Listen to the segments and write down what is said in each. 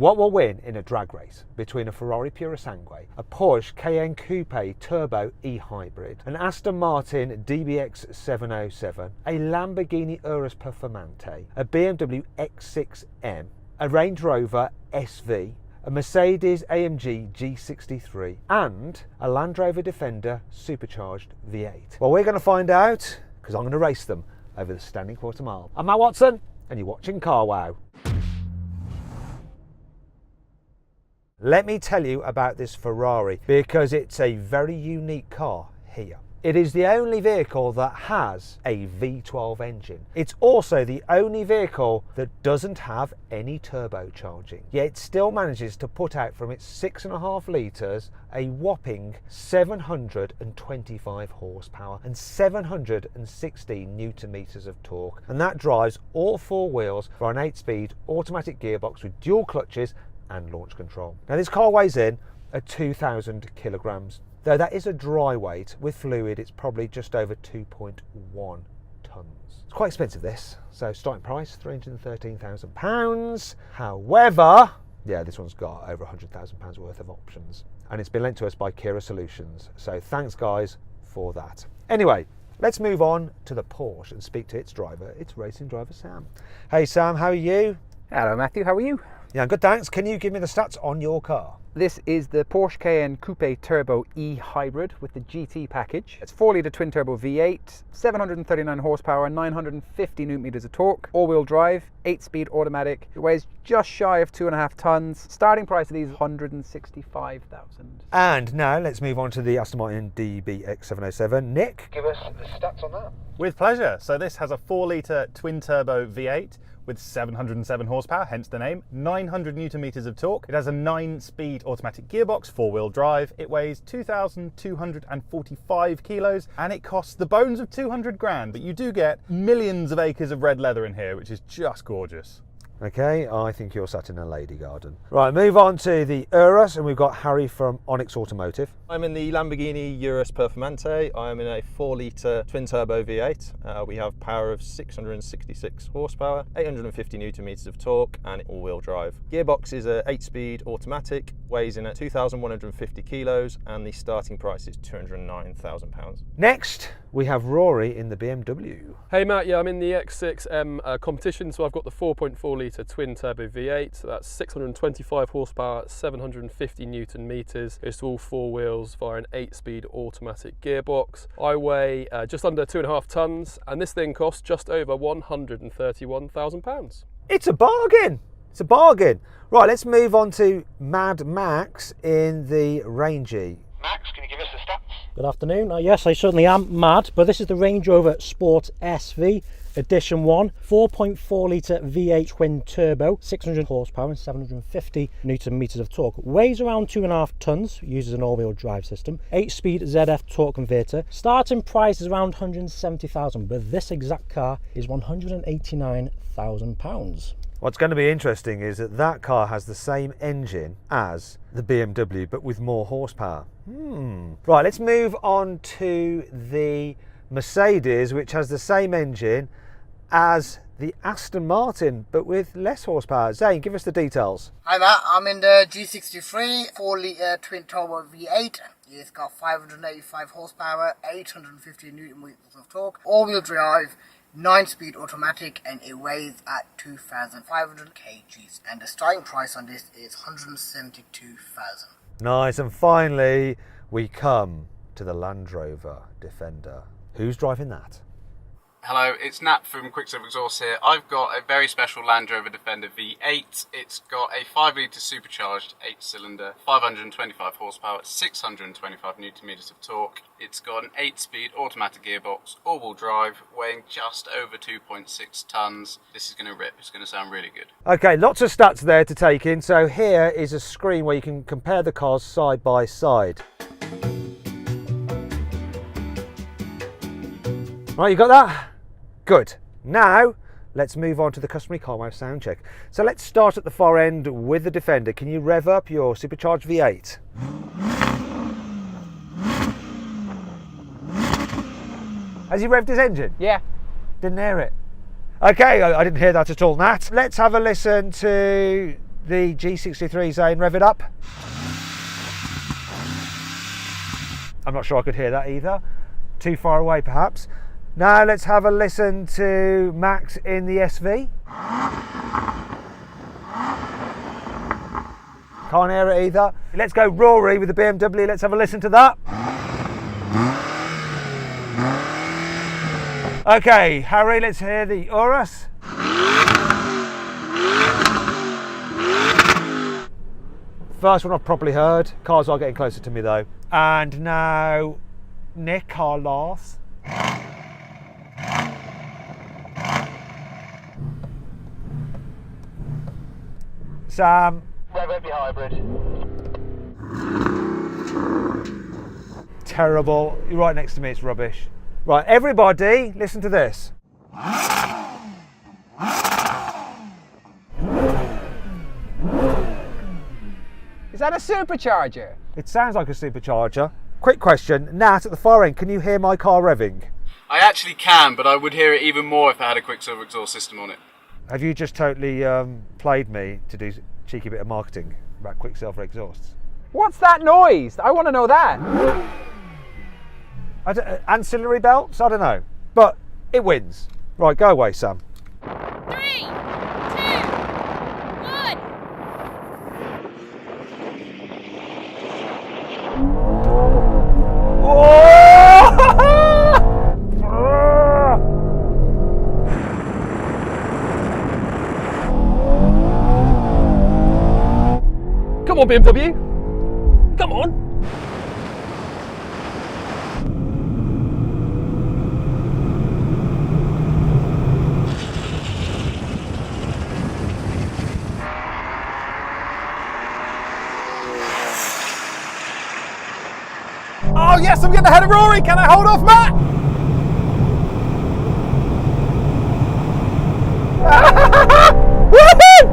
What will win in a drag race between a Ferrari Purosangue, a Porsche Cayenne Coupe Turbo e-hybrid, an Aston Martin DBX 707, a Lamborghini Urus Performante, a BMW X6M, a Range Rover SV, a Mercedes AMG G63 and a Land Rover Defender Supercharged V8? Well, we're going to find out because I'm going to race them over the standing quarter mile. I'm Matt Watson and you're watching Car Wow. Let me tell you about this Ferrari because it's a very unique car here. It is the only vehicle that has a V12 engine. It's also the only vehicle that doesn't have any turbocharging, yet it still manages to put out from its 6.5 litres a whopping 725 horsepower and 716 newton meters of torque. And that drives all four wheels for an 8-speed automatic gearbox with dual clutches and launch control. Now this car weighs in at 2,000 kilograms. Though that is a dry weight, with fluid it's probably just over 2.1 tonnes. It's quite expensive this, so starting price £313,000. However, yeah, this one's got over £100,000 worth of options. And it's been lent to us by Kira Solutions, so thanks guys for that. Anyway, let's move on to the Porsche and speak to its driver, its racing driver Sam. Hey Sam, how are you? Hello Matthew, how are you? Yeah, I'm good thanks. Can you give me the stats on your car? This is the Porsche Cayenne Coupe Turbo e-hybrid with the GT package. It's 4-litre twin-turbo V8, 739 horsepower, 950 newton meters of torque, all-wheel drive, 8-speed automatic. It weighs just shy of 2.5 tonnes. Starting price of these, $165,000. And now let's move on to the Aston Martin DBX 707. Nick, give us the stats on that. With pleasure. So this has a 4-litre twin-turbo V8 with 707 horsepower, hence the name, 900 newton meters of torque. It has a 9-speed automatic gearbox, 4-wheel drive. It weighs 2,245 kilos and it costs the bones of 200 grand, but you do get millions of acres of red leather in here, which is just gorgeous. Okay, I think you're sat in a lady garden. Right, move on to the Urus, and we've got Harry from Onyx Automotive. I'm in the Lamborghini Urus Performante. I'm in a 4-litre twin-turbo V8. We have power of 666 horsepower, 850 newton meters of torque, and all-wheel drive. Gearbox is a 8-speed automatic, weighs in at 2,150 kilos, and the starting price is £209,000. Next, we have Rory in the BMW. Hey Matt, yeah, I'm in the X6M competition, so I've got the 4.4 litre twin turbo V8, so that's 625 horsepower, 750 newton meters. It's all four wheels via an 8-speed automatic gearbox. I weigh just under 2.5 tonnes, and this thing costs just over £131,000. It's a bargain. It's a bargain. Right, let's move on to Mad Max in the Rangy. Max, can you give us the stats? Good afternoon. Yes, I certainly am mad, but this is the Range Rover Sport SV Edition 1, 4.4 litre V8 twin turbo, 600 horsepower and 750 newton meters of torque. Weighs around 2.5 tonnes, uses an all-wheel drive system, 8-speed ZF torque converter. Starting price is around £170,000, but this exact car is £189,000. What's going to be interesting is that that car has the same engine as the BMW, but with more horsepower. Right, let's move on to the Mercedes, which has the same engine as the Aston Martin, but with less horsepower. Zane, give us the details. Hi Matt, I'm in the G63 4-litre twin-turbo V8. It's got 585 horsepower, 850 newton meters of torque, all-wheel drive, 9-speed automatic, and it weighs at 2,500 kgs. And the starting price on this is $172,000. Nice, and finally we come to the Land Rover Defender. Who's driving that? Hello, it's Nat from Quicksilver Exhaust here. I've got a very special Land Rover Defender V8. It's got a 5-litre supercharged 8-cylinder, 525 horsepower, 625 newton meters of torque. It's got an 8-speed automatic gearbox, all-wheel drive, weighing just over 2.6 tonnes. This is going to rip. It's going to sound really good. Okay, lots of stats there to take in. So here is a screen where you can compare the cars side by side. Right, you got that? Good. Now, let's move on to the customary Car Wow sound check. So let's start at the far end with the Defender. Can you rev up your supercharged V8? Has he revved his engine? Yeah. Didn't hear it. Okay, I didn't hear that at all, Nat. Let's have a listen to the G63 Zane, rev it up. I'm not sure I could hear that either. Too far away perhaps. Now let's have a listen to Max in the SV. Can't hear it either. Let's go Rory with the BMW. Let's have a listen to that. Okay, Harry, let's hear the Urus. First one I've properly heard. Cars are getting closer to me though. And now Nick, our last. Sam. Hybrid. Terrible. You're right next to me, it's rubbish. Right, everybody, listen to this. Is that a supercharger? It sounds like a supercharger. Quick question, Nat at the far end, can you hear my car revving? I actually can, but I would hear it even more if I had a Quicksilver exhaust system on it. Have you just totally played me to do a cheeky bit of marketing about Quicksilver exhausts? What's that noise? I want to know that. Ancillary belts? I don't know. But it wins. Right, go away, Sam. 3, 2, 1. Come on, BMW. Come on. Oh yes, I'm getting ahead of Rory. Can I hold off Matt? Woohoo!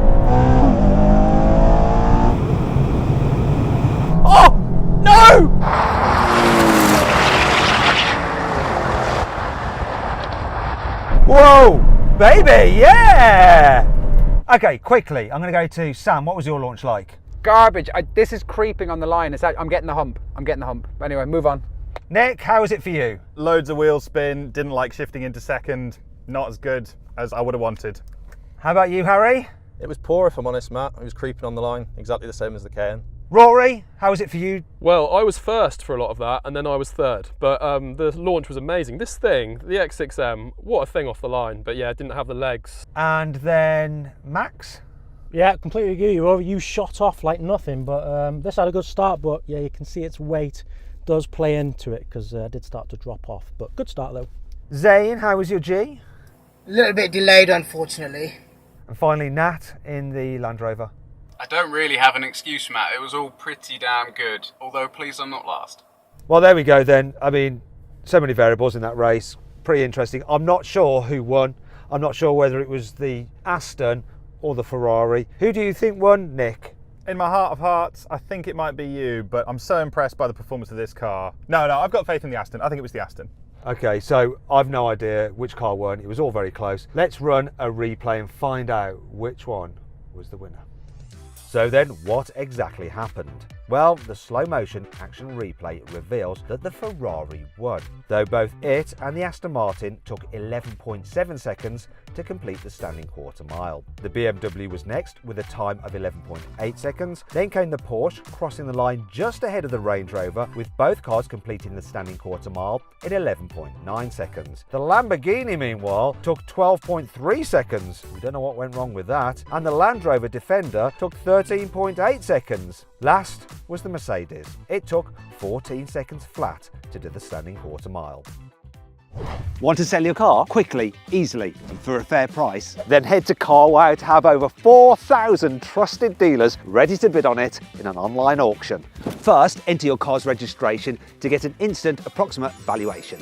Oh no! Whoa, baby, yeah! Okay, quickly, I'm going to go to Sam. What was your launch like? Garbage. This is creeping on the line. I'm getting the hump. Anyway, move on. Nick, how was it for you? Loads of wheel spin. Didn't like shifting into second. Not as good as I would have wanted. How about you, Harry? It was poor, if I'm honest, Matt. It was creeping on the line, exactly the same as the Cayenne. Rory, how was it for you? Well, I was first for a lot of that, and then I was third. But the launch was amazing. This thing, the X6M, what a thing off the line. But yeah, it didn't have the legs. And then Max? Yeah, completely agree. You shot off like nothing, but this had a good start. But yeah, you can see its weight does play into it because it did start to drop off. But good start though. Zane, how was your G? A little bit delayed, unfortunately. And finally, Nat in the Land Rover. I don't really have an excuse, Matt. It was all pretty damn good. Although, please, I'm not last. Well, there we go then. I mean, so many variables in that race. Pretty interesting. I'm not sure who won. I'm not sure whether it was the Aston or the Ferrari. Who do you think won, Nick? In my heart of hearts, I think it might be you, but I'm so impressed by the performance of this car. No, I've got faith in the Aston. I think it was the Aston. Okay, so I've no idea which car won. It was all very close. Let's run a replay and find out which one was the winner. So then, what exactly happened? Well, the slow motion action replay reveals that the Ferrari won, though both it and the Aston Martin took 11.7 seconds to complete the standing quarter mile. The BMW was next with a time of 11.8 seconds, then came the Porsche crossing the line just ahead of the Range Rover, with both cars completing the standing quarter mile in 11.9 seconds. The Lamborghini, meanwhile, took 12.3 seconds. We don't know what went wrong with that. And the Land Rover Defender took 13.8 seconds. Last was the Mercedes. It took 14 seconds flat to do the standing quarter mile. Want to sell your car quickly, easily, and for a fair price? Then head to CarWow to have over 4,000 trusted dealers ready to bid on it in an online auction. First, enter your car's registration to get an instant approximate valuation.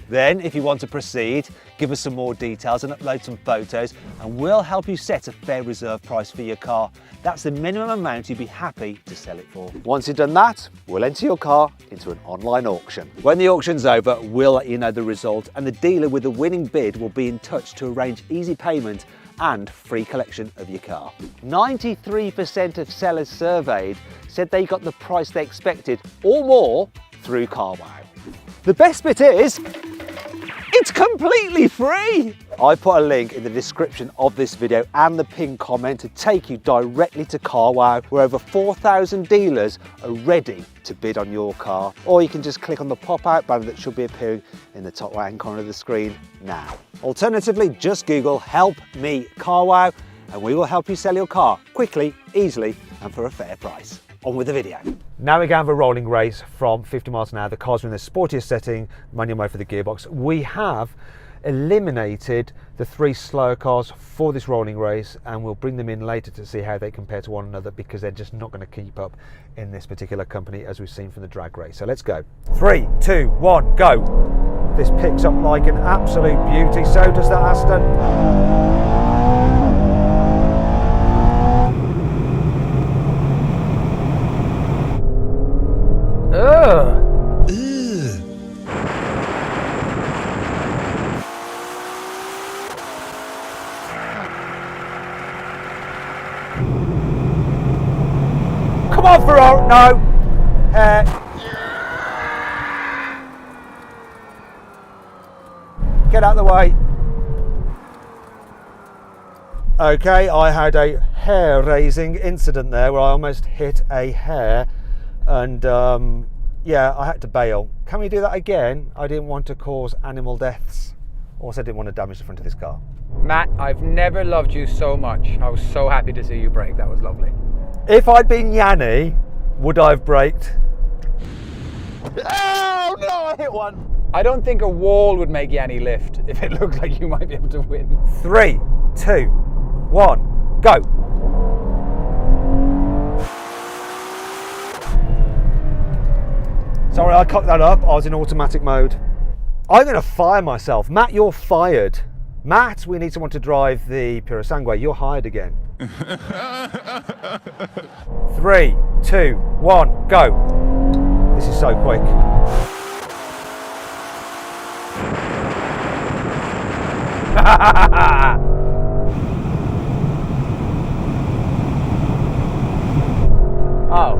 Then, if you want to proceed, give us some more details and upload some photos, and we'll help you set a fair reserve price for your car. That's the minimum amount you'd be happy to sell it for. Once you've done that, we'll enter your car into an online auction. When the auction's over, we'll let you know the result, and the dealer with the winning bid will be in touch to arrange easy payment and free collection of your car. 93% of sellers surveyed said they got the price they expected or more through CarWow. The best bit is, it's completely free! I put a link in the description of this video and the pinned comment to take you directly to CarWow, where over 4,000 dealers are ready to bid on your car. Or you can just click on the pop-out banner that should be appearing in the top right-hand corner of the screen now. Alternatively, just Google "Help Me CarWow" and we will help you sell your car quickly, easily and for a fair price. On with the video. Now we're going to have a rolling race from 50 miles an hour. The cars are in the sportiest setting, manual mode for the gearbox. We have eliminated the 3 slower cars for this rolling race, and we'll bring them in later to see how they compare to one another, because they're just not going to keep up in this particular company, as we've seen from the drag race. So let's go. 3, 2, 1, go. This picks up like an absolute beauty. So does the Aston. Come on, Ferrari, no. Get out of the way. Okay, I had a hair-raising incident there where I almost hit a hare, and yeah, I had to bail. Can we do that again? I didn't want to cause animal deaths. Also, didn't want to damage the front of this car. Matt, I've never loved you so much. I was so happy to see you brake. That was lovely. If I'd been Yanni, would I have braked? Oh no, I hit one! I don't think a wall would make Yanni lift if it looked like you might be able to win. 3, 2, 1, go. Sorry, I cocked that up. I was in automatic mode. I'm going to fire myself. Matt, you're fired. Matt, we need someone to drive the Purosangue. You're hired again. 3, 2, 1, go. This is so quick. Oh.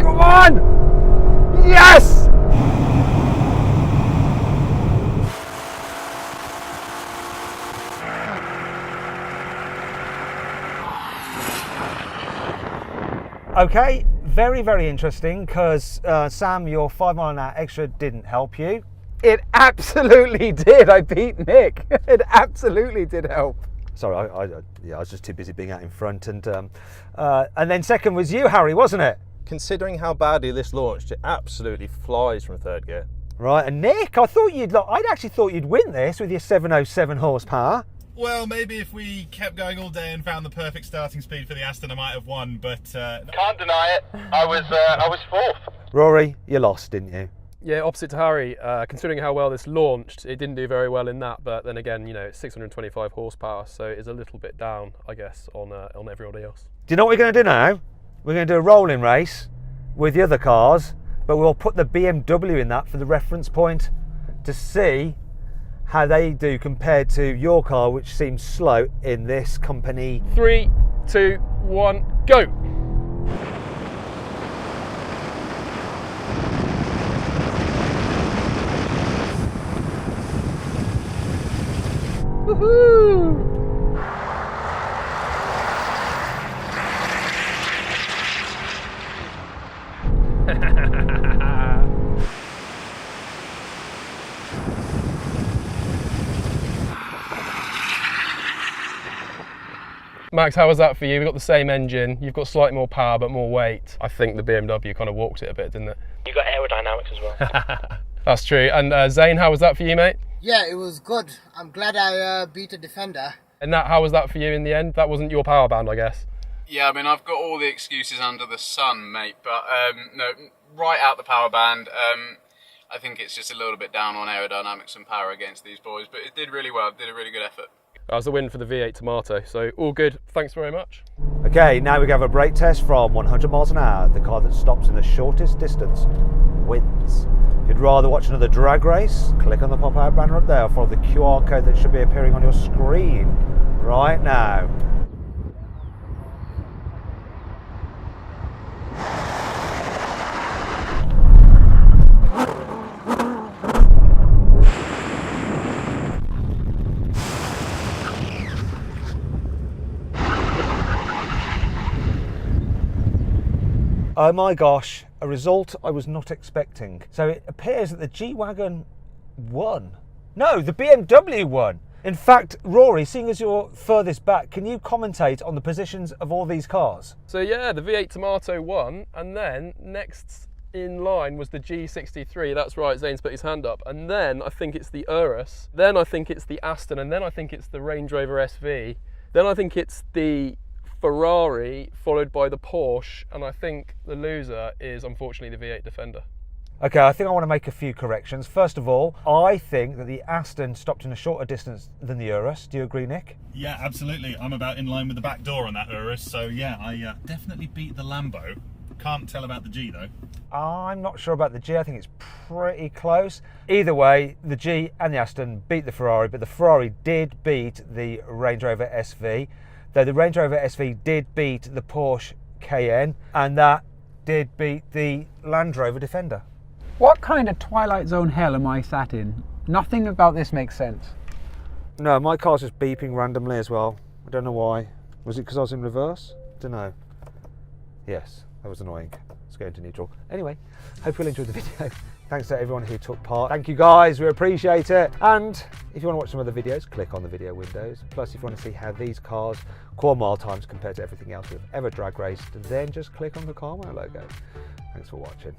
Come on! Yes! Okay, very, very interesting, because Sam, your 5 mile an hour extra didn't help you. It absolutely did. I beat Nick. It absolutely did help. Sorry, I was just too busy being out in front, and then second was you, Harry, wasn't it? Considering how badly this launched, it absolutely flies from third gear. Right, and Nick, I'd actually thought you'd win this with your 707 horsepower. Well, maybe if we kept going all day and found the perfect starting speed for the Aston, I might have won, but... Can't deny it. I was fourth. Rory, you lost, didn't you? Yeah, opposite to Harry, considering how well this launched, it didn't do very well in that, but then again, you know, it's 625 horsepower, so it's a little bit down, I guess, on everybody else. Do you know what we're going to do now? We're going to do a rolling race with the other cars, but we'll put the BMW in that for the reference point to see how they do compared to your car, which seems slow in this company. 3, 2, 1, go! Woohoo! Max, how was that for you? We've got the same engine, you've got slightly more power but more weight. I think the BMW kind of walked it a bit, didn't it? You got aerodynamics as well. That's true. And Zane, how was that for you, mate? Yeah, it was good. I'm glad I beat a Defender. And Nat, how was that for you in the end? That wasn't your power band, I guess. Yeah, I mean, I've got all the excuses under the sun, mate, but no, right out the power band. I think it's just a little bit down on aerodynamics and power against these boys, but it did really well, did a really good effort. That was the win for the V8 Tomato. So all good. Thanks very much. Okay, now we have a brake test from 100 miles an hour. The car that stops in the shortest distance wins. If you'd rather watch another drag race, click on the pop-out banner up there, or follow the QR code that should be appearing on your screen right now. Oh my gosh, a result I was not expecting. So it appears that the G-Wagon won. No, the BMW won. In fact, Rory, seeing as you're furthest back, can you commentate on the positions of all these cars? So yeah, the V8 Tomato won, and then next in line was the G63. That's right, Zane's put his hand up. And then I think it's the Urus, then I think it's the Aston, and then I think it's the Range Rover SV. Then I think it's the Ferrari, followed by the Porsche, and I think the loser is unfortunately the V8 Defender. Okay, I think I want to make a few corrections. First of all, I think that the Aston stopped in a shorter distance than the Urus. Do you agree, Nick? Yeah, absolutely. I'm about in line with the back door on that Urus, so yeah, I definitely beat the Lambo. Can't tell about the G though. I'm not sure about the G. I think it's pretty close. Either way, the G and the Aston beat the Ferrari, but the Ferrari did beat the Range Rover SV. Though the Range Rover SV did beat the Porsche Cayenne, and that did beat the Land Rover Defender. What kind of Twilight Zone hell am I sat in? Nothing about this makes sense. No, my car's just beeping randomly as well. I don't know why. Was it because I was in reverse? Don't know. Yes, that was annoying. Let's go into neutral. Anyway, hope you'll enjoy the video. Thanks to everyone who took part. Thank you guys, we appreciate it. And if you want to watch some other videos, click on the video windows. Plus, if you want to see how these cars core mile times compared to everything else we've ever drag raced, then just click on the CarWow logo. Thanks for watching.